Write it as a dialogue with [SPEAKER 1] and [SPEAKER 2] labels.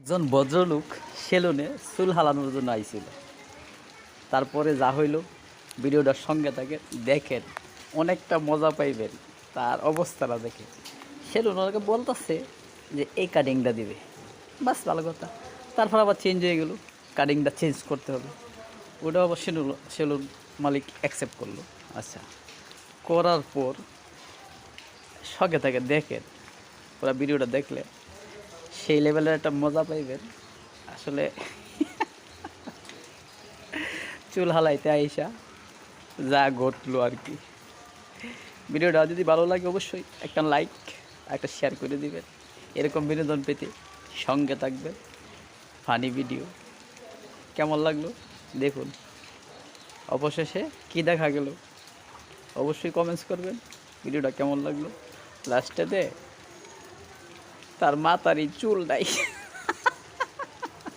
[SPEAKER 1] একজন ভদ্রলোক সেলুনে চুল হালানোর জন্য আইছিল। তারপরে যা হইল ভিডিওটার সঙ্গে থাকে দেখেন, অনেকটা মজা পাইবেন। তার অবস্থাটা দেখে সেলুন ওনাকে বলতেছে যে এই কাটিংটা দিবে, বাস ভালো কথা। তারপর আবার চেঞ্জ হয়ে গেল, কাটিংটা চেঞ্জ করতে হবে। ওটা আবার সেলুন মালিক অ্যাকসেপ্ট করলো। আচ্ছা, করার পর সঙ্গে থাকে দেখেন, ওরা ভিডিওটা দেখলে সেই লেভেলের একটা মজা পাইবেন। আসলে চুল হালাইতে আইসা যা ঘটলো আর কি। ভিডিওটা যদি ভালো লাগে অবশ্যই একটা লাইক, একটা শেয়ার করে দিবেন। এরকম বিনোদন পেতে সঙ্গে থাকবেন। ফানি ভিডিও কেমন লাগলো দেখুন। অবশেষে কী দেখা গেল অবশ্যই কমেন্টস করবেন। ভিডিওটা কেমন লাগলো লাস্টেতে তার মাথারই চুল নাই।